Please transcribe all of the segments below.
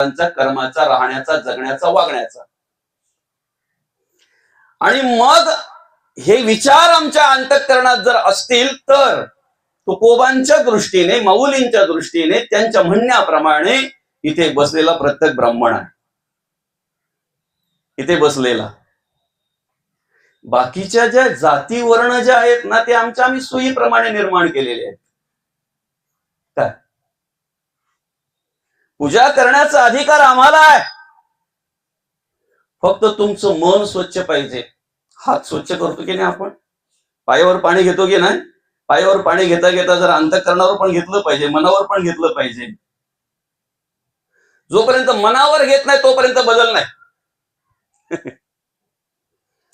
त्यांचा कर्माचा, राहण्याचा, जगण्याचा, वागण्याचा. आणि मग हे विचार आमच्या अंतःकरणात जर असतील तर तुकोबांच्या दृष्टीने, माऊलींच्या दृष्टीने, त्यांच्या म्हणण्याप्रमाणे इथे बसलेला प्रत्येक ब्राह्मण आहे. इथे बसलेला बाकीच्या ज्या जाती वर्ण ज्या आहेत ना, ते आम्ही सोयीप्रमाणे निर्माण केलेले आहेत. काय पूजा करण्याचा अधिकार आम्हाला आहे, फक्त तुमचं मन स्वच्छ पाहिजे. हात स्वच्छ करतो की नाही आपण, पायावर पाणी घेतो की नाही, पायावर पाणी घेता घेता जर अंतःकरणावर पण घेतलं पाहिजे, मनावर पण घेतलं पाहिजे. जोपर्यंत मनावर घेत नाही तोपर्यंत बदल नाही.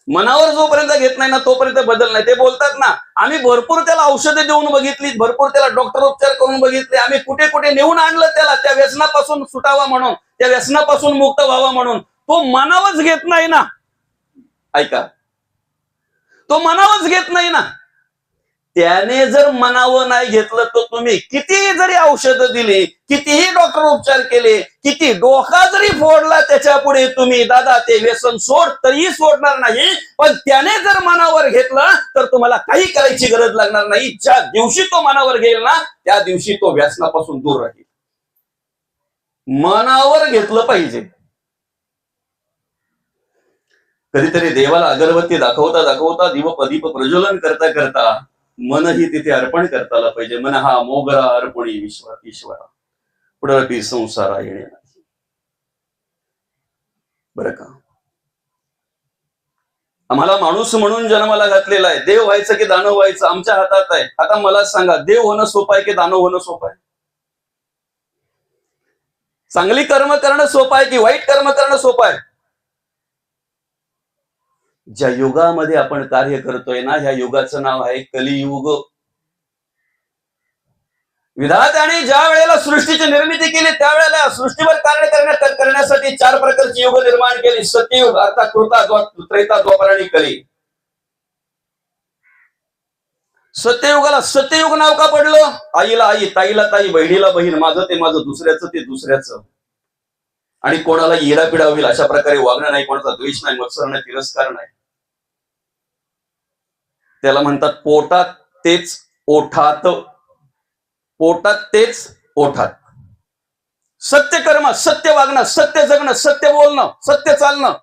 मनावर जोपर्यंत घेत नाही ना तोपर्यंत बदल नाही. ते बोलतात ना, आम्ही भरपूर त्याला औषधे देऊन बघितली, भरपूर त्याला डॉक्टर उपचार करून बघितले, आम्ही कुठे कुठे नेऊन आणलं त्याला, त्या व्यसनापासून सुटावा म्हणून, त्या व्यसनापासून मुक्त व्हावा म्हणून. तो मनावच घेत नाही ना. ऐका, तो मनावच घेत नाही ना. त्याने जर मनावर नाही घेतलं तर तुम्ही कितीही जरी औषधं दिली, कितीही डॉक्टर उपचार केले, किती डोका जरी फोडला त्याच्या पुढे तुम्ही, दादा ते व्यसन सोड, तरीही सोडणार नाही. पण त्याने जर मनावर घेतलं तर तुम्हाला काही करायची गरज लागणार नाही. ज्या दिवशी तो मनावर घेईल ना त्या दिवशी तो व्यसनापासून दूर राहील. मनावर घेतलं पाहिजे. कधीतरी देवाला अगरबत्ती दाखवता दाखवता, दीप प्रज्वलन करता करता मनही तिथे अर्पण करता पाहिजे. मन हा मोगरा अर्पणी ईश्वरा, पुढे संसारा येणे नाही. बरं का, आम्हाला माणूस म्हणून जन्माला घातलेला आहे. देव व्हायचं की दानव व्हायचं आमच्या हातात आहे. आता मला सांगा, देव होणं सोपं आहे की दानव होणं सोपं आहे? चांगली कर्म करणं सोपं आहे की वाईट कर्म करणं सोपं आहे? ज्या युगामध्ये आपण कार्य करतोय ना, ह्या युगाचं नाव आहे कलियुग. विधात्याने ज्या वेळेला सृष्टीची निर्मिती केली त्यावेळेला सृष्टीवर कार्य करण्यासाठी 4 प्रकारची युग निर्माण केली. सत्ययुग, अर्थात कृता, त्रेता, द्वापर आणि कली. सत्ययुगाला सत्ययुग नाव का पडलं? आईला आई, ताईला ताई, बहिणीला बहीण, माझं ते माझं, दुसऱ्याचं ते दुसऱ्याचं. आणि कोणाला येडापिडा होईल अशा प्रकारे वागणं नाही, कोणाचा द्वेष नाही, मत्सर नाही, तिरस्कार नाही. त्याला म्हणतात पोटात तेच ओठात, पोटात तेच ओठात. सत्य कर्म, सत्य वागणं, सत्य जगणं, सत्य बोलणं, सत्य चालणं,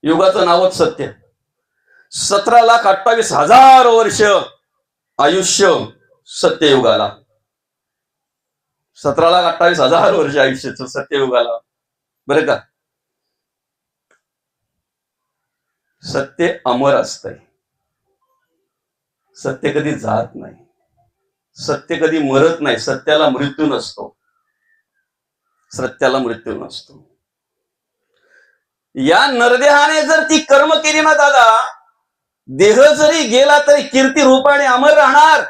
युगाचं नावच सत्य. 17,28,000 वर्ष आयुष्य सत्ययुगाला. 17,28,000 वर्ष आयुष्याचं सत्ययुगाला. बरं का, सत्य अमर असतंय. सत्य कधी जात नाही, सत्य कधी मरत नाही. सत्याला मृत्यू नसतो, सत्याला मृत्यू नसतो. या नरदेहाने जर ती कर्म केली ना दादा, देह जरी गेला तरी कीर्ती रूपाने अमर राहणार.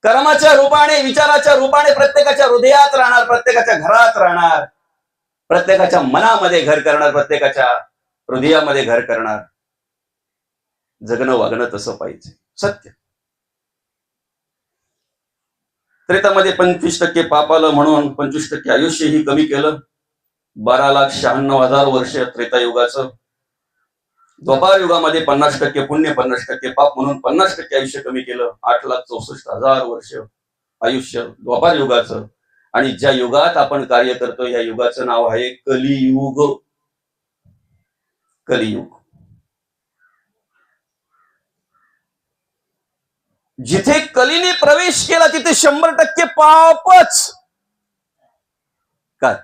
कर्माच्या रूपाने, विचाराच्या रूपाने प्रत्येकाच्या हृदयात राहणार, प्रत्येकाच्या घरात राहणार, प्रत्येकाच्या मनामध्ये घर करणार, प्रत्येकाच्या हृदयामध्ये घर करणार. जगणं वागणं तसं पाहिजे. सत्य. त्रेतामध्ये 25% पाप आलं म्हणून 25% आयुष्यही कमी केलं. 12,96,000 वर्ष त्रेतायुगाचं. द्वापार युगामध्ये 50% पुण्य 50% पाप म्हणून 50% आयुष्य कमी केलं. 8,64,000 वर्ष आयुष्य द्वापार युगाचं. आणि ज्या युगात आपण कार्य करतो या युगाचं नाव आहे कलियुग. कलियुग. जिथे कलीने प्रवेश केला तिथे 100% पापच. काय,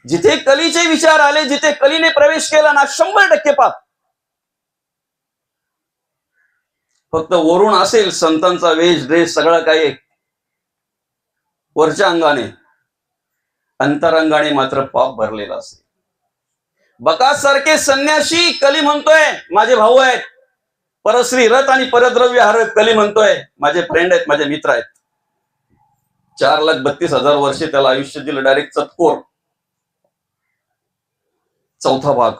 जिथे कलीचे विचार आले, जिथे कलीने प्रवेश केला ना, 100% पाप. फक्त वरून असेल संतांचा वेश, ड्रेस, सगळं काही वरच्या अंगाने, अंतरंगाने मात्र पाप भरलेला असेल. बकासारखे संन्यासी कली म्हणतोय माझे भाऊ आहेत, परश्री रथ आणि परद्रव्य हरत कली म्हणतोय माझे फ्रेंड आहेत, माझे मित्र आहेत. 4,32,000 वर्षे त्याला आयुष्य दिलं. डायरेक्ट चतकोर. 4था भाग.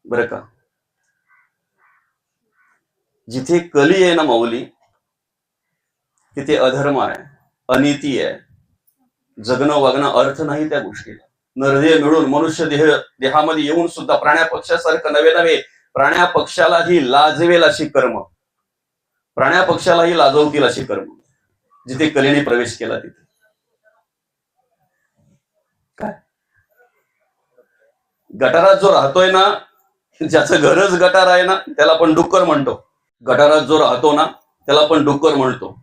बरं का, जिथे कली आहे ना माऊली, तिथे अधर्म आहे. अनिती आहे. जगणं वागणं अर्थ नाही त्या गोष्टीला. नरदेह मिळून मनुष्य देहामध्ये येऊन सुद्धा प्राण्या पक्षासारखं नव्हे प्राण्या पक्षालाही लाजवेल अशी कर्म, प्राण्या पक्षालाही लाजवतील अशी कर्म जिथे कलेने प्रवेश केला तिथे. काय गटारात जो राहतोय ना, ज्याचं घरच गटार आहे ना, त्याला पण डुक्कर म्हणतो. गटारात जो राहतो ना त्याला पण डुक्कर म्हणतो.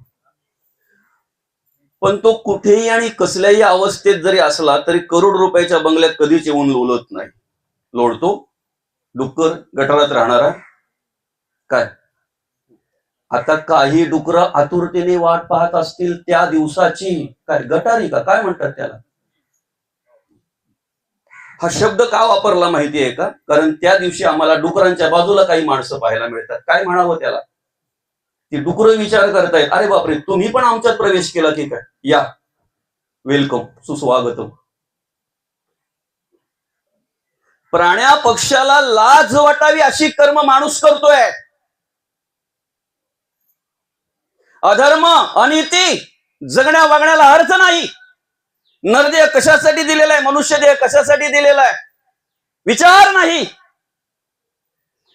पण तो कुठेही आणि कसल्याही अवस्थेत जरी असला तरी करोड रुपयाच्या बंगल्यात कधीच येऊन लोळत नाही. लोळतो डुक्कर गटारात राहणारा. काय आता काही डुकरं आतुरतेने वाट पाहत असतील त्या दिवसाची. काय गटारी का काय म्हणतात त्याला? हा शब्द का वापरला माहितीये का? कारण त्या दिवशी आम्हाला डुकरांच्या बाजूला काही माणसं पाहायला मिळतात. काय म्हणावं त्याला? ती डुकरं विचार करतायत, अरे बापरे, तुम्ही पण आमच्यात प्रवेश केला की काय? या, वेलकम, सुस्वागतम. प्राण्या पक्षाला लाज वाटावी अशी कर्म माणूस करतोय. अधर्म, अनिती, जगण्या वागण्याला अर्थ नाही. नरदेह कशासाठी दिलेला आहे? मनुष्य देह कशासाठी दिलेला आहे? विचार नाही.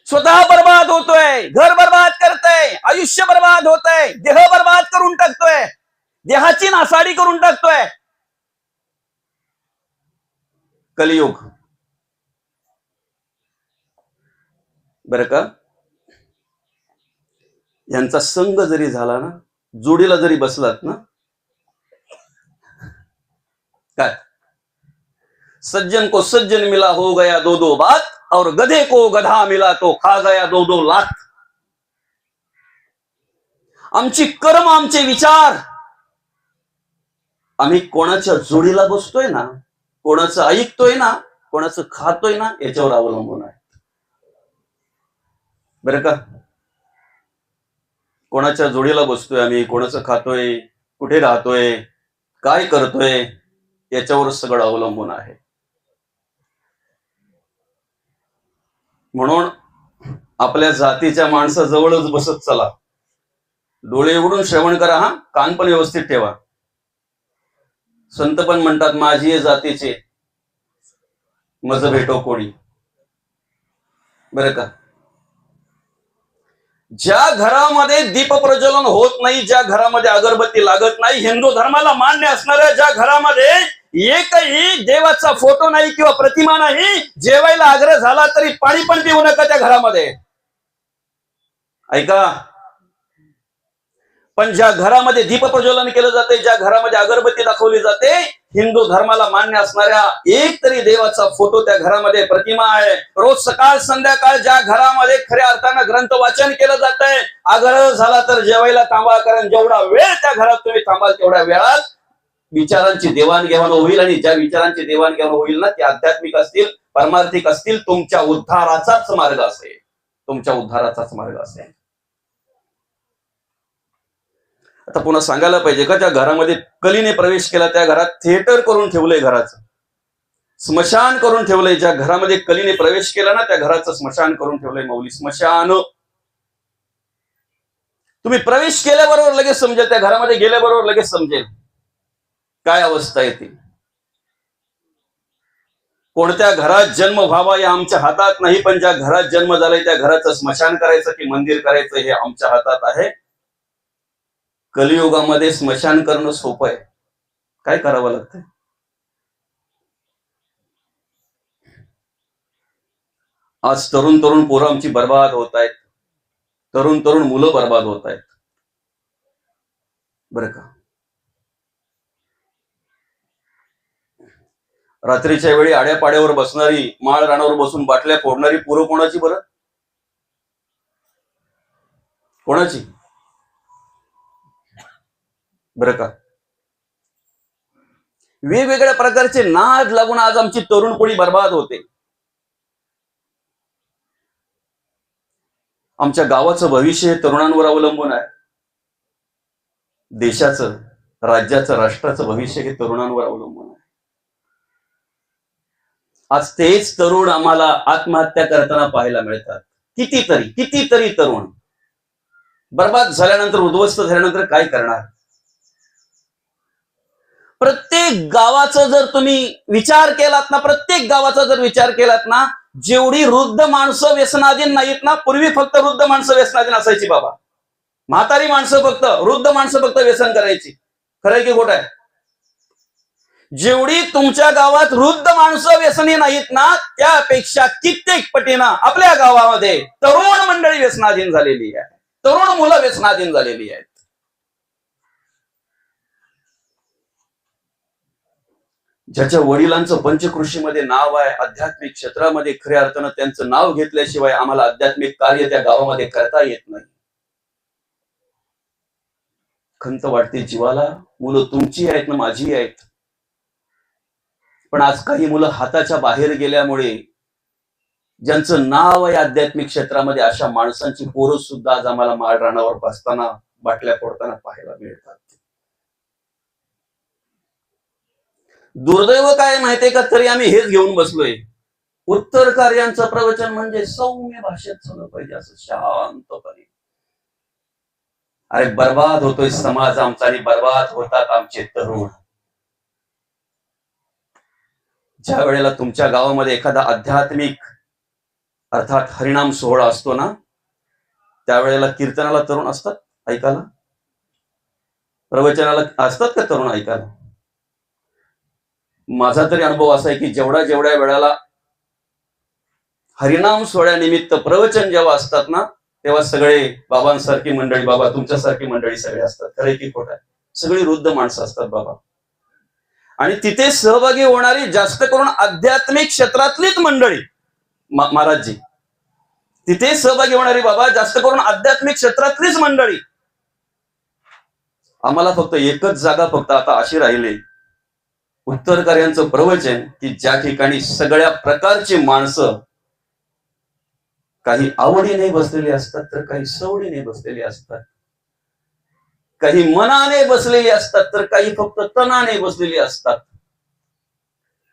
स्वतः बर्बाद होतोय, घर बर्बाद करतोय, आयुष्य बर्बाद होतंय, देह बर्बाद करून टाकतोय, देहाची नासाडी करून टाकतोय. कलियुग बर का? यांचा संग जरी झाला ना, जोडीला जरी बसलात ना, काय सज्जन को सज्जन मिला हो गया दो दो बात, और गधे को गधा मिला तो खा गया दो दो लात. आमची कर्म, आमचे विचार, आम्ही कोणाच्या जोडीला बसतोय ना, कोणाचं ऐकतोय ना, कोणाचं खातोय ना, याच्यावर अवलंबून आहे. बरं का? कोणाच्या जोडीला बसतोय आम्ही, कोणाचं खातोय, कुठे राहतोय, काय करतोय, याच्यावर सगळं अवलंबून आहे. म्हणून आपल्या जातीच्या माणसाजवळच बसत चला. डोळे उघडून श्रवण करा, हा, कान पण व्यवस्थित ठेवा. संत पण म्हणतात, माझी जातीचे मज भेटो कोणी. बरं का? ज्या घरामध्ये दीप प्रज्वलन होत नाही, ज्या घरामध्ये अगरबत्ती लागत नाही, हिंदू धर्माला मान्य असणाऱ्या ज्या घरामध्ये एकही देवाचा फोटो नाही किंवा प्रतिमा नाही, जेवायला आग्रह झाला तरी पाणी पण पिऊ नका त्या घरामध्ये. ऐका, पण ज्या घरामध्ये दीप प्रज्वलन केलं जाते, ज्या घरामध्ये अगरबत्ती दाखवली जाते, हिंदू धर्माला मान्य असणाऱ्या एक तरी देवाचा फोटो त्या घरामध्ये, प्रतिमा आहे. रोज सकाळ संध्याकाळ ज्या घरामध्ये खऱ्या अर्थानं ग्रंथ वाचन केलं जात आहे, आग्रह झाला तर जेवायला थांबा. कारण जेवढा वेळ त्या घरात तुम्ही थांबाल तेवढ्या वेळात विचारांची देवाणघेवाण होईल, आणि ज्या विचारांची देवाणघेवाण होईल ना, ते आध्यात्मिक असतील, परमार्थिक असतील, तुमच्या उद्धाराचाच मार्ग असेल. तुमच्या उद्धाराचाच मार्ग असेल. आता पुन्हा सांगायला पाहिजे का? ज्या घरामध्ये कलीने प्रवेश केला त्या घरात थिएटर करून ठेवलंय, घराचं स्मशान करून ठेवलंय. ज्या घरामध्ये कलीने प्रवेश केला ना त्या घराचं स्मशान करून ठेवलंय माऊली. स्मशान. तुम्ही प्रवेश केल्याबरोबर लगेच समजेल, त्या घरामध्ये गेल्याबरोबर लगेच समजेल काय अवस्था येते. कोणत्या घरात जन्म व्हावा हे आमच्या हातात नाही, पण ज्या घरात जन्म झालाय त्या घराचं स्मशान करायचं की मंदिर करायचं हे आमच्या हातात आहे. कलियुगामध्ये स्मशान करणं सोपं आहे. काय करावं लागतंय? आज तरुण तरुण पोरं आमची बर्बाद होत आहेत, तरुण तरुण मुलं बर्बाद होत आहेत. बरं का? रात्रीच्या वेळी आड्यापाड्यावर बसणारी, माळ रानावर बसून बाटल्या फोडणारी पोरं कोणाची बरं? कोणाची? बरं का? वेगवेगळ्या प्रकारचे नाद लागून आज आमची तरुण पिढी बर्बाद होते. आमच्या गावाचं भविष्य हे तरुणांवर अवलंबून आहे. देशाचं, राज्याचं, राष्ट्राचं भविष्य हे तरुणांवर अवलंबून आहे. आज तेच तरुण आम्हाला आत्महत्या करताना पाहायला मिळतात. कितीतरी तरुण बर्बाद झाल्यानंतर, उद्ध्वस्त झाल्यानंतर काय करणार? प्रत्येक गावाचा जर तुम्ही विचार केलात ना, प्रत्येक गावाचा जर विचार केलात ना, जेवढी वृद्ध माणसं व्यसनाधीन नाहीत ना, पूर्वी फक्त वृद्ध माणसं व्यसनाधीन असायची बाबा. म्हातारी माणसं फक्त, वृद्ध माणसं फक्त व्यसन करायची. खरंय की खोट आहे? जेवढी तुमच्या गावात वृद्ध माणसं व्यसनी नाहीत ना, त्यापेक्षा कित्येक पटीनं आपल्या गावामध्ये तरुण मंडळी व्यसनाधीन झालेली आहे. तरुण मुलं व्यसनाधीन झालेली आहेत. ज्याच्या वडिलांचं पंचकृषीमध्ये नाव आहे, आध्यात्मिक क्षेत्रामध्ये खऱ्या अर्थानं त्यांचं नाव घेतल्याशिवाय आम्हाला आध्यात्मिक कार्य त्या गावामध्ये करता येत नाही. खंत वाटते जीवाला. मुलं तुमची आहेत ना, माझी आहेत. पण आज काही मुलं हाताच्या बाहेर गेल्यामुळे, ज्यांचं नाव आहे आध्यात्मिक क्षेत्रामध्ये, अशा माणसांची पोरं सुद्धा आज आम्हाला माळ रानावर बसताना, बाटल्या फोडताना पाहायला मिळतात. दुर्दैव काय माहितीये का? तरी आम्ही हेच घेऊन बसलोय. उत्तर कार्यांचं प्रवचन म्हणजे सौम्य भाषेत झालं पाहिजे, असं शांतपणे. अरे बर्बाद होतोय समाज आमचा आणि बर्बाद होतात आमचे तरुण. ज्या वेळेला तुमच्या गावामध्ये एखादा आध्यात्मिक अर्थात हरिनाम सोहळा असतो ना, त्यावेळेला कीर्तनाला तरुण असतात ऐकायला? प्रवचनाला असतात का तरुण ऐकायला? माझा तरी अनुभव असा आहे की जेवढ्या वेळेला हरिनाम सोहळ्यानिमित्त प्रवचन जेव्हा असतात ना, तेव्हा सगळे बाबांसारखी मंडळी, बाबा तुमच्यासारखी मंडळी सगळे असतात. खरं की खोटं आहे? सगळी वृद्ध माणसं असतात बाबा. आणि तिथे सहभागी होणारी जास्त करून आध्यात्मिक क्षेत्रातलीच मंडळी महाराजजी. तिथे सहभागी होणारी बाबा जास्त करून आध्यात्मिक क्षेत्रातलीच मंडळी. आम्हाला फक्त एकच जागा फक्त आता अशी राहिली, उत्तर कार्यांचं प्रवचन, की ज्या ठिकाणी सगळ्या प्रकारची माणसं काही आवडीने बसलेली असतात, तर काही सवडीने बसलेली असतात, काही मनाने बसलेली असतात, तर काही फक्त तनाने बसलेली असतात.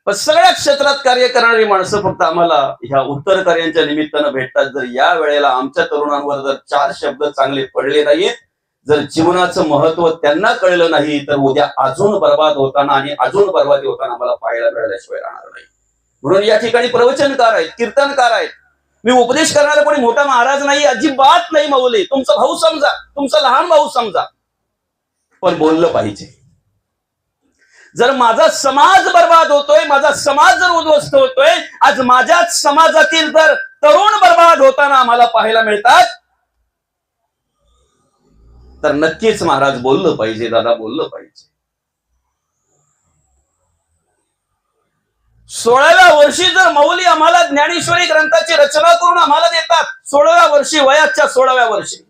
पण सगळ्या क्षेत्रात कार्य करणारी माणसं फक्त आम्हाला ह्या उत्तर कार्यांच्या निमित्तानं भेटतात. जर या वेळेला आमच्या तरुणांवर जर 4 शब्द चांगले पडले नाहीत, जर जीवनाचं महत्व त्यांना कळलं नाही, तर उद्या अजून बर्बाद होताना आणि अजून बर्बादी होताना आम्हाला पाहायला मिळाल्याशिवाय राहणार नाही. म्हणून या ठिकाणी प्रवचनकार आहेत, कीर्तनकार आहेत. मी उपदेश करणारा कोणी मोठा महाराज नाही, अजिबात नाही. माऊली तुमचा भाऊ समजा, तुमचा लहान भाऊ समजा, पण बोललं पाहिजे. जर माझा समाज बर्बाद होतोय, माझा समाज जर उद्ध्वस्त होतोय, आज माझ्याच समाजातील जर तरुण बर्बाद होताना आम्हाला पाहायला मिळतात, तर नक्कीच महाराज बोललं पाहिजे, दादा बोललं पाहिजे. 16व्या वर्षी जर माऊली आम्हाला ज्ञानेश्वरी ग्रंथाची रचना करून आम्हाला देतात, 16व्या वर्षी, वयाच्या 16व्या वर्षी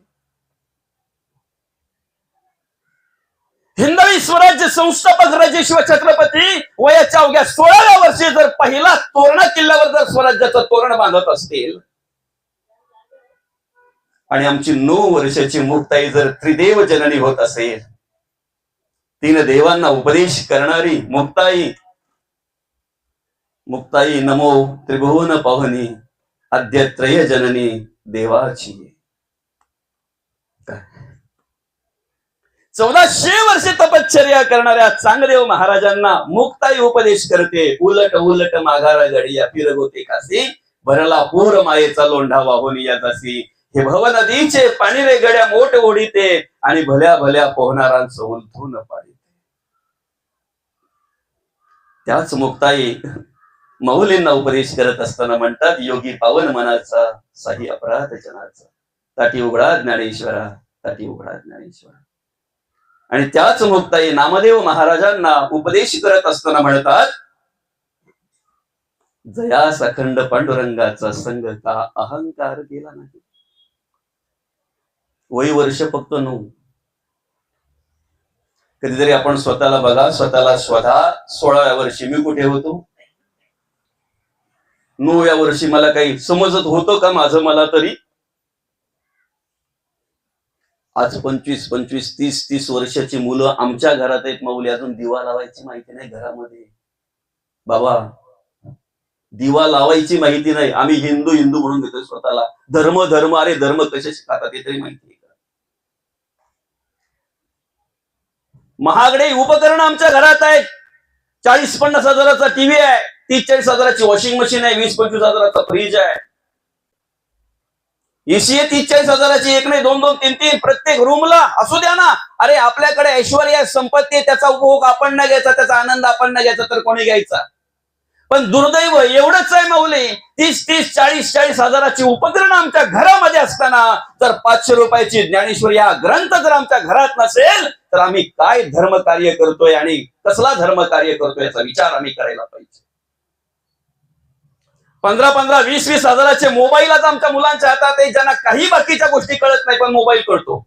हिंदवी स्वराज्य संस्थापक राजेश्वर छत्रपती वयाच्या अवघ्या 16व्या वर्षी जर पहिला तोरणा किल्ल्यावर जर स्वराज्याचं तोरण बांधत असतील, आणि आमची 9 वर्षाची मुक्ताई जर त्रिदेव जननी होत असेल, 3 देवांना उपदेश करणारी मुक्ताई, मुक्ताई नमो त्रिभुवन पावनी अद्य त्रय जननी देवाची. 1400 वर्षे तपश्चर्या करणाऱ्या चांगदेव महाराजांना मुक्ताई उपदेश करते. उलट उलट माघारा गडिया फिरगोते कासी, भरला पूर मायेचा लोंढा वाहून या जासी. हे भव नदीचे पाणी रे गड्या मोठ ओढीते, आणि भल्या भल्या पोहणारांचं उलथून पाडीते. त्याच मुक्ताई माऊलींना उपदेश करत असताना म्हणतात, योगी पावन मनाचा साही अपराध जनाचा, ताटी उघडा ज्ञानेश्वरा, ताटी उघडा ज्ञानेश्वरा. आणि त्याच मुक्ताई नामदेव महाराजांना उपदेश करत असताना म्हणतात, जया सखंड पांडुरंगाचा संग का अहंकार केला नाही. वय वर्ष फक्त 9. कधीतरी आपण स्वतःला बघा, स्वतःला स्वतः 16व्या वर्षी मी कुठे होतो, 9व्या वर्षी मला काही समजत होतं का माझं मला तरी. आज 25-25, 30-30 वर्षाची मुलं आमच्या घरात आहेत माऊली, अजून दिवा लावायची माहिती नाही घरामध्ये. बाबा दिवा लावायची माहिती नाही. आम्ही हिंदू हिंदू म्हणून देतोय स्वतःला. धर्म धर्म, अरे धर्म कसे शिकतात ते तरी माहिती आहे का? महागडे उपकरण आमच्या घरात आहेत. 40-50 हजाराचा टीव्ही आहे, 30-40 हजाराची वॉशिंग मशीन आहे, 20-25 हजाराचा फ्रीज आहे, एसी आहे 30-40 हजाराची, एक नाही 2-2, 3-3 प्रत्येक रूमला. असू द्या ना. अरे आपल्याकडे ऐश्वर्य संपत्ती आहे, त्याचा उपभोग आपण नाही घ्यायचा, त्याचा आनंद आपण नाही घ्यायचा तर कोणी घ्यायचा. पण दुर्दैव एवढंच आहे माऊली, 30-30, 40-40 हजाराची उपकरण आमच्या घरामध्ये असताना जर 500 रुपयाची ज्ञानेश्वरी हा ग्रंथ जर आमच्या घरात नसेल तर आम्ही काय धर्म कार्य करतोय आणि कसला धर्म कार्य करतोय याचा विचार आम्ही करायला पाहिजे. 15-15, 20-20 हजाराचे मोबाईल आज आमच्या मुलांच्या हातात आहे, ज्यांना काही बाकीच्या गोष्टी कळत नाही पण मोबाईल कळतो.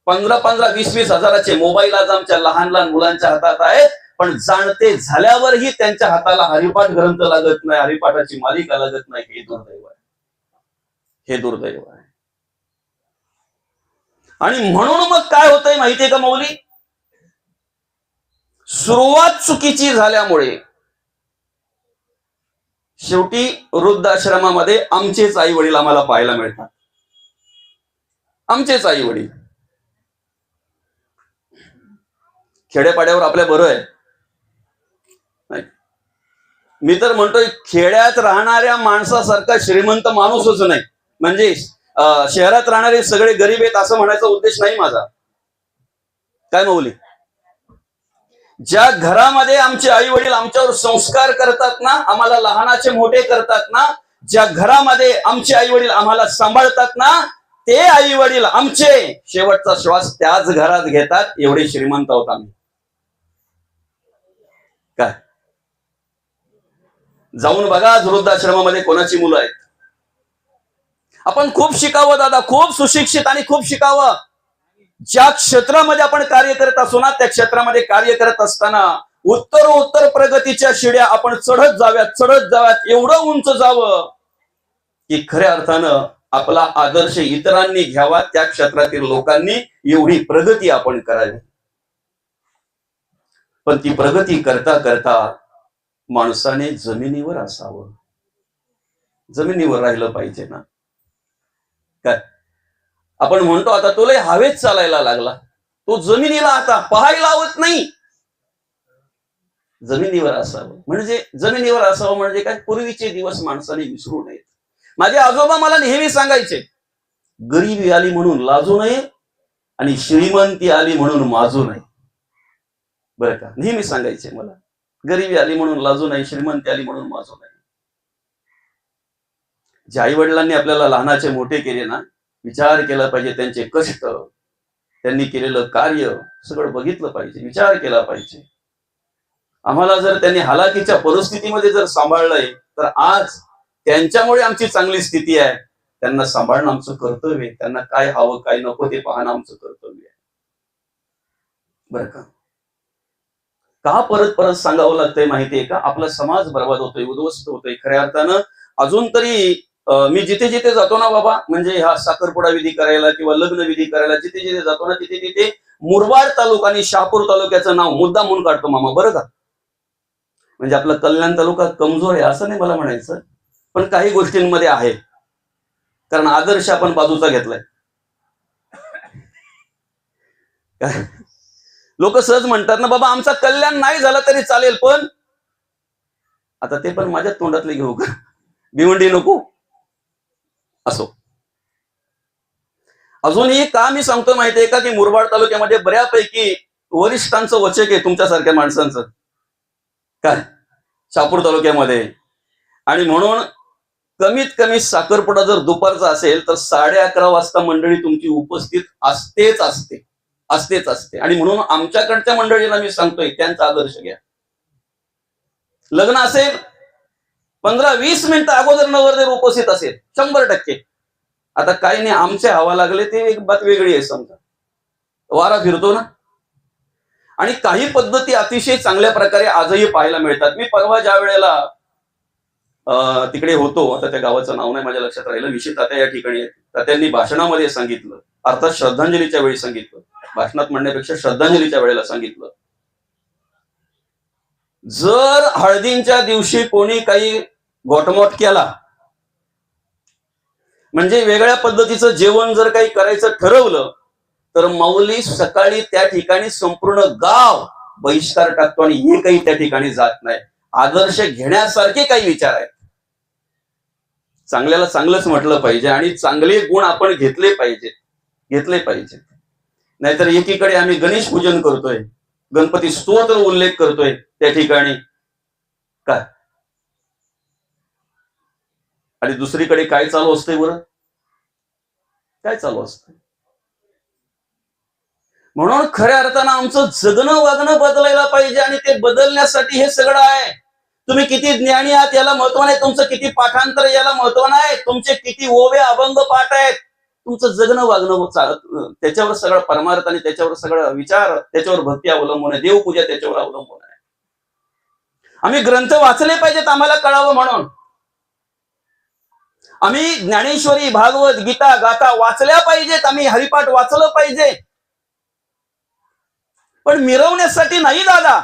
15-15, 20-20 हजाराचे मोबाईल आज आमच्या लहान लहान मुलांच्या हातात आहेत, पण जाणते झाल्यावरही त्यांच्या हाताला हरिपाठ ग्रंथ लागत नाही, हरिपाठाची मालिका लागत नाही. हे दुर्दैव आहे, हे दुर्दैव आहे. आणि म्हणून मग काय होतंय माहितीये का माऊली, सुरुवात चुकीची झाल्यामुळे शेवटी वृद्धाश्रमामध्ये आमचेच आई वडील आम्हाला पाहायला मिळतात. आमचेच आई वडील. खेड्यापाड्यावर आपल्या बरं आहे. मी तर म्हणतोय खेड्यात राहणाऱ्या माणसासारखा श्रीमंत माणूसच नाही. म्हणजे शहरात राहणारे सगळे गरीब आहेत असं म्हणायचा उद्देश नाही माझा. काय माऊली, ज्या घरामध्ये आमचे आई वडील आमच्यावर संस्कार करतात ना, आम्हाला लहानाचे मोठे करतात ना, ज्या घरामध्ये आमचे आई वडील आम्हाला सांभाळतात ना, ते आई वडील आमचे शेवटचा श्वास त्याच घरात घेतात. एवढे श्रीमंत आहोत आम्ही. काय जाऊन बघा वृद्धाश्रमामध्ये कोणाची मुलं आहेत. आपण खूप शिकावं दादा, खूप सुशिक्षित आणि खूप शिकावं. ज्या क्षेत्रामध्ये आपण कार्य करत असू ना, त्या क्षेत्रामध्ये कार्य करत असताना उत्तर प्रगतीच्या शिड्या आपण चढत जाव्यात, एवढं उंच जावं की खऱ्या अर्थानं आपला आदर्श इतरांनी घ्यावा, त्या क्षेत्रातील लोकांनी एवढी प्रगती आपण करावी. पण ती प्रगती करता करता माणसाने जमिनीवर असावं, जमिनीवर राहिलं पाहिजे ना. काय आपण म्हणतो आता तो लय हवेत चालायला लागला, तो जमिनीला आता पाहायला लावत नाही. जमिनीवर असावं म्हणजे काय, पूर्वीचे दिवस माणसाने विसरू नयेत. माझे आजोबा मला नेहमी सांगायचे, गरिबी आली म्हणून लाजू नये आणि श्रीमंती आली म्हणून माजू नये. बरं का, नेहमी सांगायचे मला, गरिबी आली म्हणून लाजू नये, श्रीमंती आली म्हणून माजू नये. ज्या आई वडिलांनी आपल्याला लहानाचे मोठे केले ना, विचार केला पाहिजे, त्यांचे कष्ट, त्यांनी केलेलं कार्य सगळं बघितलं पाहिजे, विचार केला पाहिजे. आम्हाला जर त्यांनी हालाकीच्या परिस्थितीमध्ये जर सांभाळलंय तर आज त्यांच्यामुळे आमची चांगली स्थिती आहे. त्यांना सांभाळणं आमचं कर्तव्य आहे. त्यांना काय हवं काय नको ते पाहणं आमचं कर्तव्य आहे. बरं का, का परत परत सांगावं लागतंय माहितीये का, आपला समाज बर्बाद होतोय, उद्ध्वस्त होतोय. खऱ्या अर्थानं अजून तरी मी जिथे जिथे जातो ना बाबा, म्हणजे हा साखरपुडा विधी करायला किंवा लग्न विधी करायला जिथे जिथे जातो ना, तिथे तिथे मुरबाड तालुका आणि शहापूर तालुक्याचं नाव मुद्दाम म्हणून काढतो मामा. बरं का, म्हणजे आपला कल्याण तालुका कमजोर आहे असं नाही मला म्हणायचं, पण काही गोष्टींमध्ये आहे. कारण आदर्श आपण बाजूचा घेतलाय. लोक सहज म्हणतात ना, बाबा आमचा कल्याण नाही झाला तरी चालेल, पण आता ते पण माझ्या तोंडातले घेऊ का, भिवंडी नको. असो, अजूनही का मी सांगतो माहितीये का, की मुरबाड तालुक्यामध्ये बऱ्यापैकी वरिष्ठांचं वचक आहे तुमच्यासारख्या माणसांचं. काय शहापूर तालुक्यामध्ये, आणि म्हणून कमीत कमी साखरपुडा जर दुपारचा असेल तर 11:30 वाजता मंडळी तुमची उपस्थित असतेच असते. आणि म्हणून आमच्याकडच्या मंडळीला मी सांगतोय, त्यांचा आदर्श घ्या. लग्न असेल 15-20 मिनिटं अगोदर नवरदेव उपस्थित असेल 100%. आता काही नाही, आमचे हवा लागले ते एक बात वेगळी आहे. समजा वारा फिरतो ना, आणि काही पद्धती अतिशय चांगल्या प्रकारे आजही पाहायला मिळतात. मी परवा ज्या वेळेला तिकडे होतो, आता त्या गावाचं नाव नाही माझ्या लक्षात राहिलं, विशेष तात्या या ठिकाणी आहेत, तात्यांनी भाषणामध्ये सांगितलं, अर्थात श्रद्धांजलीच्या वेळी सांगितलं, भाषणात म्हणण्यापेक्षा श्रद्धांजलीच्या वेळेला सांगितलं, जर हळदींच्या दिवशी कोणी काही गोटमोट केला, म्हणजे वेगळ्या पद्धतीचं जेवण जर काही करायचं ठरवलं, तर माऊली सकाळी त्या ठिकाणी संपूर्ण गाव बहिष्कार टाकतो आणि एकही त्या ठिकाणी जात नाही. आदर्श घेण्यासारखे काही विचार आहेत. चांगल्याला चांगलंच म्हटलं पाहिजे आणि चांगले गुण आपण घेतले पाहिजे. नाहीतर एकीकडे आम्ही गणेश पूजन करतोय, गणपती स्तोत्र उल्लेख करतोय त्या ठिकाणी काय, आणि दुसरीकडे काय चालू असतंय बरं, काय चालू असतं. म्हणून खऱ्या अर्थानं आमचं जगणं वागणं बदलायला पाहिजे आणि ते बदलण्यासाठी हे सगळं आहे. तुम्ही किती ज्ञानी आहात याला महत्व नाही, तुमचं किती पाठांतर याला महत्व नाही, तुमचे किती ओवे अभंग पाठ आहेत, तुमचं जगणं वागणं त्याच्यावर सगळं परमार्थ आणि त्याच्यावर सगळं विचार, त्याच्यावर भक्ती अवलंबून आहे, देवपूजा त्याच्यावर अवलंबून आहे. आम्ही ग्रंथ वाचले पाहिजेत आम्हाला कळावं म्हणून. आम्ही ज्ञानेश्वरी, भागवत, गीता, गाथा वाचल्या पाहिजेत, आम्ही हरिपाठ वाचलं पाहिजे, पण मिरवण्यासाठी नाही दादा.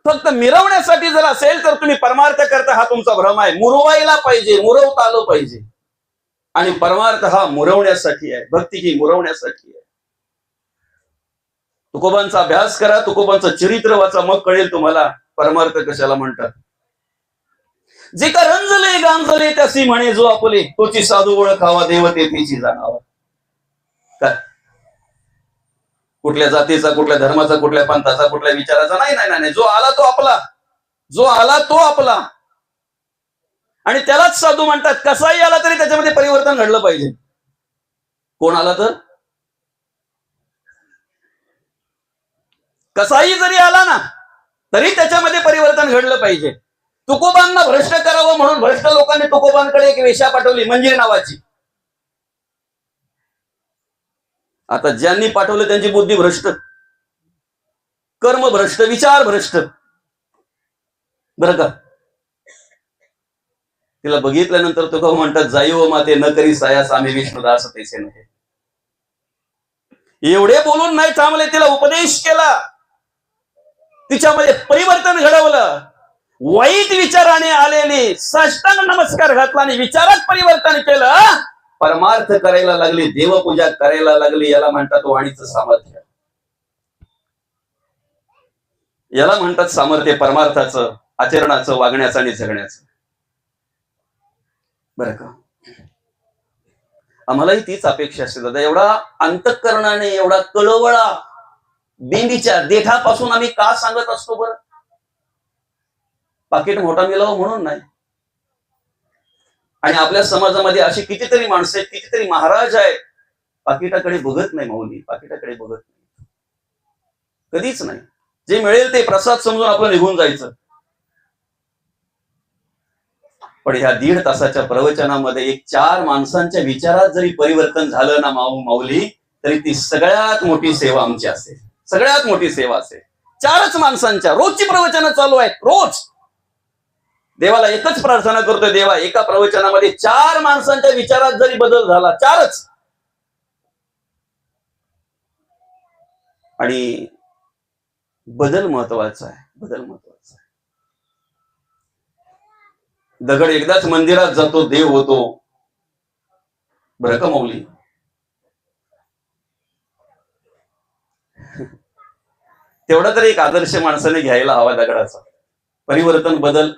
फक्त मिरवण्यासाठी जर असेल तर तुम्ही परमार्थ करता, हा तुमचा भ्रम आहे. मुरवायला पाहिजे, मुरवता आलं पाहिजे. आणि परमार्थ हा मुरवण्यासाठी आहे, भक्ती ही मुरवण्यासाठी आहे. तुकोबांचा अभ्यास करा, तुकोबांचं चरित्र वाचा, मग कळेल तुम्हाला परमार्थ कशाला म्हणतात. जे का रंजले गांजले त्यासी म्हणे जो आपले, तोची साधू ओळखावा देवतेची जाणावा. काय कुठल्या जातीचा, कुठल्या धर्माचा, कुठल्या पंथाचा, कुठल्या विचाराचा नाही नाही नाही, जो आला तो आपला, जो आला तो आपला. आणि त्यालाच साधू म्हणतात. कसाही आला तरी त्याच्यामध्ये परिवर्तन घडलं पाहिजे. कोण आला तर कसाही जरी आला ना तरी त्याच्यामध्ये परिवर्तन घडलं पाहिजे. तुकोबांना भ्रष्ट करावं म्हणून भ्रष्ट लोकांनी तुकोबांकडे एक वेश्या पाठवली, मंजिरी नावाची. आता ज्यांनी पाठवलं त्यांची बुद्धी भ्रष्ट, कर्म भ्रष्ट, विचार भ्रष्ट. बरं का, तिला बघितल्यानंतर तुका म्हणतात, जाई व माते न करी सायास आम्ही विष्णुदास तैसे नव्हे. एवढे बोलून नाही थांबले, तिला उपदेश केला, तिच्यामध्ये परिवर्तन घडवलं. वाईट विचाराने आलेली साष्टांग नमस्कार घातला आणि विचारात परिवर्तन केलं. परमार्थ करायला लागली, देवपूजा करायला लागली. याला म्हणतात वाणीचं सामर्थ्य, याला म्हणतात सामर्थ्य परमार्थाचं, आचरणाचं, वागण्याचं आणि जगण्याचं. बरं का, आम्हालाही तीच अपेक्षा असते दादा. एवढा अंतःकरणाने, एवढा कळवळा बेंबीच्या देठापासून आम्ही का सांगत असतो बरं? पाकिट मोठा मिळावं म्हणून नाही. आणि आपल्या समाजामध्ये अशी कितीतरी माणसं आहेत, कितीतरी महाराज आहेत, पाकिटाकडे बघत नाही. माऊली पाकिटाकडे बघत नाही, कधीच नाही. जे मिळेल ते प्रसाद समजून आपलं निघून जायचं. पण ह्या 1.5 तासाच्या प्रवचनामध्ये एक 4 माणसांच्या विचारात जरी परिवर्तन झालं ना माऊली, तरी ती सगळ्यात मोठी सेवा आमची असेल, सगळ्यात मोठी सेवा असेल. 4च माणसांच्या रोजची प्रवचनं चालू आहेत. रोज देवाला एकच प्रार्थना करतोय, देवा एका प्रवचनामध्ये 4 माणसांच्या विचारात जरी बदल झाला, 4च. आणि बदल महत्वाचा आहे, बदल महत्वाचा आहे. दगड एकदाच मंदिरात जातो, देव होतो. बरं का माऊली, तेवढा तरी एक आदर्श माणसाने घ्यायला हवा दगडाचा. परिवर्तन, बदल.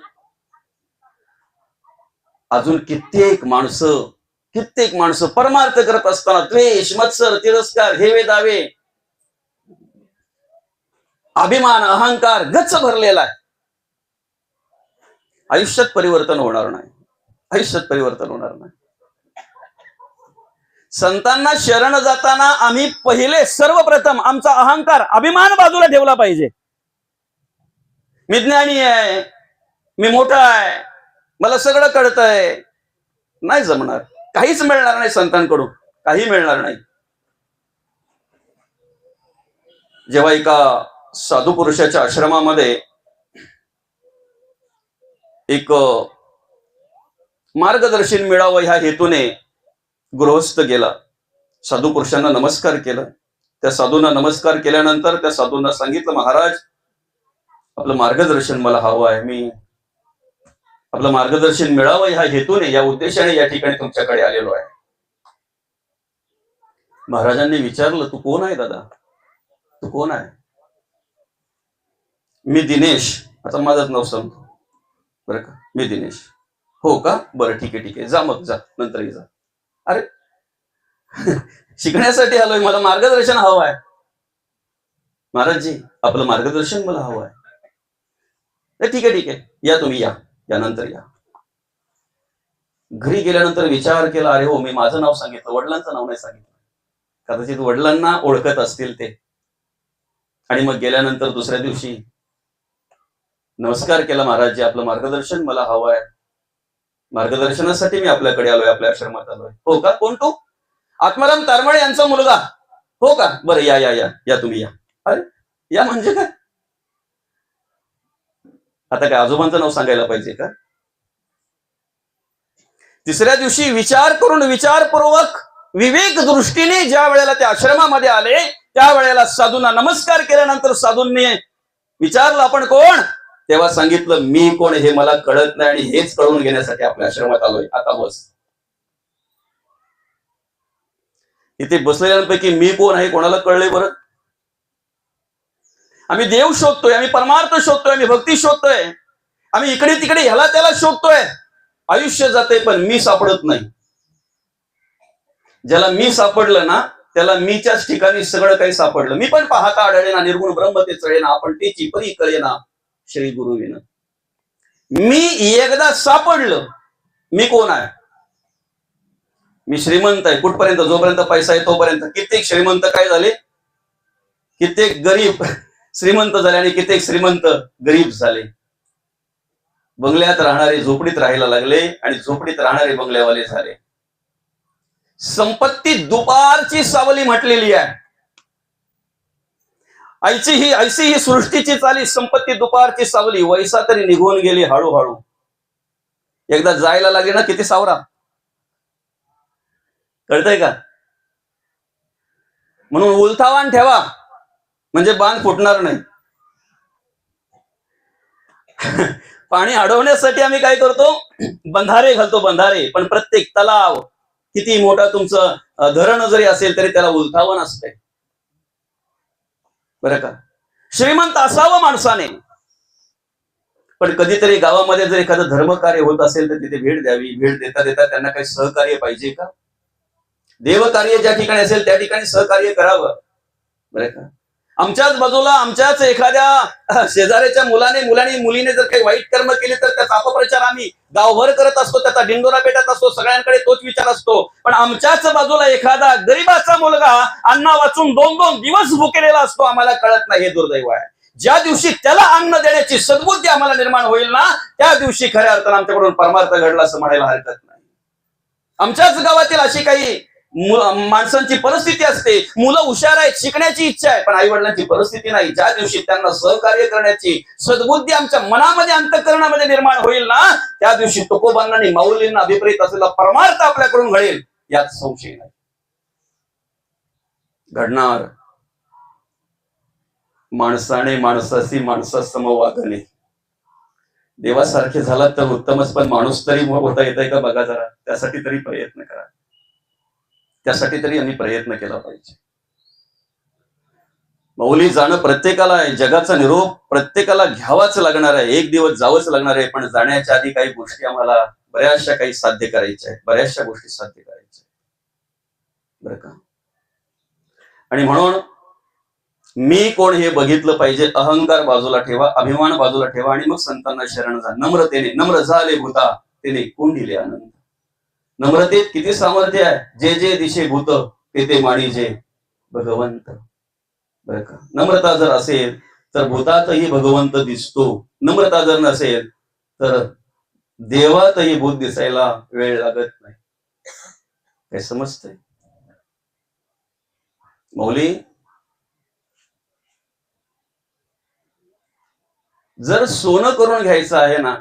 अजून कित्येक माणसं परमार्थ करत असताना द्वेष, मत्सर, तिरस्कार, हेवे दावे, अभिमान, अहंकार गच्च भरलेला आहे. आयुष्यात परिवर्तन होणार नाही, आयुष्यात परिवर्तन होणार नाही. संतांना शरण जाताना आम्ही पहिले सर्वप्रथम आमचा अहंकार, अभिमान बाजूला ठेवला पाहिजे. मी ज्ञानी आहे, मी मोठा आहे, मला सगळं कळतंय. नाही जमणार, काहीच मिळणार नाही संतांकडून, काही मिळणार नाही. जेव्हा एका साधू पुरुषाच्या आश्रमामध्ये एक मार्गदर्शन मिळावं ह्या हेतूने गृहस्थ गेला, साधू पुरुषांना नमस्कार केला. त्या साधूंना नमस्कार केल्यानंतर त्या साधूंना सांगितलं, महाराज आपलं मार्गदर्शन मला हवं आहे, मी आपलं मार्गदर्शन मिळावं ह्या हेतूने, या उद्देशाने या ठिकाणी तुमच्याकडे आलेलो आहे. महाराजांनी विचारलं, तू कोण आहे दादा, तू कोण आहे? मी दिनेश. आता माझंच नाव सांगतो बरं का, मी दिनेश. हो का, बरं ठीक आहे ठीक आहे, जा मग जा, नंतर जा. अरे शिकण्यासाठी आलोय, मला मार्गदर्शन हवं आहे. महाराजजी आपलं मार्गदर्शन मला हवं आहे. ठीक आहे ठीक आहे, या तुम्ही, या यानंतर या. घरी गेल्यानंतर विचार केला, अरे हो मी माझं नाव सांगितलं, वडिलांचं नाव नाही सांगितलं. कदाचित वडिलांना ओळखत असतील ते. आणि मग गेल्यानंतर दुसऱ्या दिवशी नमस्कार केला, महाराजजी आपलं मार्गदर्शन मला हवं आहे, मार्गदर्शनासाठी मी आपल्याकडे आलोय, आपल्या आश्रमात आलोय. हो का, कोण तू? आत्माराम तारमळे यांचा मुलगा. हो का, बरं या या या या तुम्ही या. अरे या म्हणजे काय? आता काय आजोबांचं नाव सांगायला पाहिजे का? तिसऱ्या दिवशी विचार करून, विचारपूर्वक, विवेक दृष्टीने ज्या वेळेला त्या आश्रमामध्ये आले, त्या वेळेला साधूंना नमस्कार केल्यानंतर साधूंनी विचारलं, आपण कोण? तेव्हा सांगितलं, मी कोण हे मला कळत नाही आणि हेच कळून घेण्यासाठी आपल्या आश्रमात आलोय. आता बस. इथे बसलेल्यांपैकी मी कोण आहे कोणाला कळले बरं? आम्ही देव शोधतोय, आम्ही परमार्थ शोधतोय, आम्ही भक्ती शोधतोय, आम्ही इकडे तिकडे ह्याला त्याला शोधतोय. आयुष्य जाते पण मी सापडत नाही. ज्याला मी सापडलं ना, त्याला मीच्याच ठिकाणी सगळं काही सापडलं. मी पण पाहता आढळेना, निर्गुण ब्रह्म ते चळेना, आपण तेची परी कळेना, श्री गुरु विना. मी एकदा सापडलं, मी कोण आहे? मी श्रीमंत आहे. कुठपर्यंत? जोपर्यंत पैसा आहे तोपर्यंत. कित्येक श्रीमंत काय झाले, कित्येक गरीब श्रीमंत झाले आणि कित्येक श्रीमंत गरीब झाले. बंगल्यात राहणारे झोपडीत राहायला लागले आणि झोपडीत राहणारे बंगल्यावाले झाले. संपत्ती दुपारची सावली म्हटलेली आहे. ऐशी ही सृष्टीची चाली, संपत्ती दुपारची सावली. वैसा तरी निघून गेली हळूहळू. एकदा जायला लागले ना, किती सावरा. कळतंय का? म्हणून उलथावान ठेवा, म्हणजे बांध फुटणार नाही. पाणी अडवण्यासाठी आम्ही काय करतो? बंधारे घालतो, बंधारे. पण प्रत्येक तलाव, किती मोठा तुमचं धरण जरी असेल तरी त्याला उलथावन असते, बरं का? श्रीमंत असावं माणसाने, पण कधीतरी गावामध्ये जर एखादं धर्मकार्य होत असेल तर तिथे भेट द्यावी. भेट देता देता त्यांना काही सहकार्य पाहिजे का? देवकार्य ज्या ठिकाणी असेल त्या ठिकाणी सहकार्य करावं, बरं का? आमच्याच बाजूला आमच्याच एखाद्या शेजाऱ्याच्या मुलीने जर काही वाईट कर्म केले तर त्याचा अपप्रचार आम्ही गावभर करत असतो, त्याचा डिंडोरा पेटत असतो, सगळ्यांकडे तोच विचार असतो. पण आमच्याच बाजूला एखादा गरीबाचा मुलगा अन्न वाचून 2-2 दिवस भुकेलेला असतो, आम्हाला कळत नाही. हे दुर्दैव आहे. ज्या दिवशी त्याला अन्न देण्याची सद्बुद्धी आम्हाला निर्माण होईल ना, त्या दिवशी खऱ्या अर्थानं आमच्याकडून परमार्थ घडला असं म्हणायला हरकत नाही. आमच्याच गावातील अशी काही माणसांची परिस्थिती असते, मुलं हुशार आहेत, शिकण्याची इच्छा आहे, पण आई वडिलांची परिस्थिती नाही. ज्या दिवशी त्यांना सहकार्य करण्याची सद्बुद्धी आमच्या मनामध्ये, अंतःकरणामध्ये निर्माण होईल ना, त्या दिवशी तुकोबांना आणि माऊलींना अभिप्रेत असलेला परमार्थ आपल्याकडून घडेल, यात संशय नाही. घडणार. माणसाने माणसाशी माणसासम वागणे. देवासारखे झालात तर उत्तमच, पण माणूस तरी होता येतंय का बघा जरा. त्यासाठी तरी प्रयत्न करा, त्यासाठी तरी आम्ही प्रयत्न केला पाहिजे. माऊली जाणं प्रत्येकाला आहे. जगाचा निरोप प्रत्येकाला घ्यावाच लागणार आहे, एक दिवस जावंच लागणार आहे. पण जाण्याच्या आधी काही गोष्टी आम्हाला बऱ्याचशा काही साध्य करायच्या आहेत, बऱ्याचशा गोष्टी साध्य करायच्या आहेत, बरं का? आणि म्हणून मी कोण हे बघितलं पाहिजे. अहंकार बाजूला ठेवा, अभिमान बाजूला ठेवा आणि मग संतांना शरण जा. नम्रतेने, नम्र झाले भूता तेने कोंडिले आनंद. नम्रतेत किती सामर्थ्य आहे. जे जे दिशे भूत ते ते माणी जे भगवंत, बरं का? नम्रता जर असेल तर भूतातही भगवंत दिसतो. नम्रता जर नसेल तर देवातही भूत दिसायला वेळ लागत नाही. काय समजतंय? मौली, जर सोनं करून घ्यायचं आहे ना,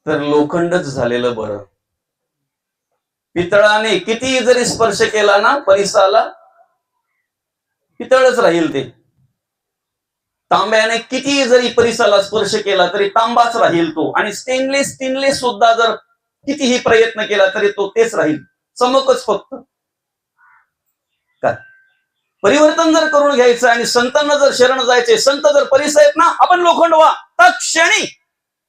तर लोखंडच झालेलं बरं. पितळाने किती जरी स्पर्श केला ना परिसाला, पितळच राहील ते. तांब्याने किती जरी परिसाला स्पर्श केला तरी तांबाच राहील तो. आणि स्टेनलेस सुद्धा जर कितीही प्रयत्न केला तरी तो तेच राहील, चमकच फक्त. काय परिवर्तन जर करून घ्यायचं आणि संतांना जर शरण जायचे, संत जर परीस आहेत ना, आपण लोखंड व्हा, तत्क्षणी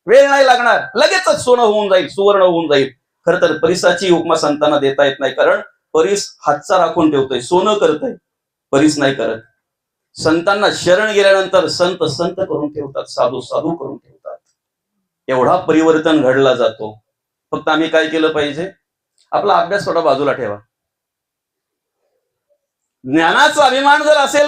वेळ नाही लागणार, लगेचच सोनं होऊन जाईल, सुवर्ण होऊन जाईल. खर तर परीसाची उपमा संतांना देता येत नाही, कारण परीस हातचा राखून ठेवतोय, सोनं करतोय, परीस नाही करत. संतांना शरण गेल्यानंतर संत संत करून ठेवतात, साधू साधू करून ठेवतात. एवढा परिवर्तन घडला जातो. फक्त आम्ही काय केलं पाहिजे, आपला अभ्यास थोडा बाजूला ठेवा. ज्ञानाचा अभिमान जर असेल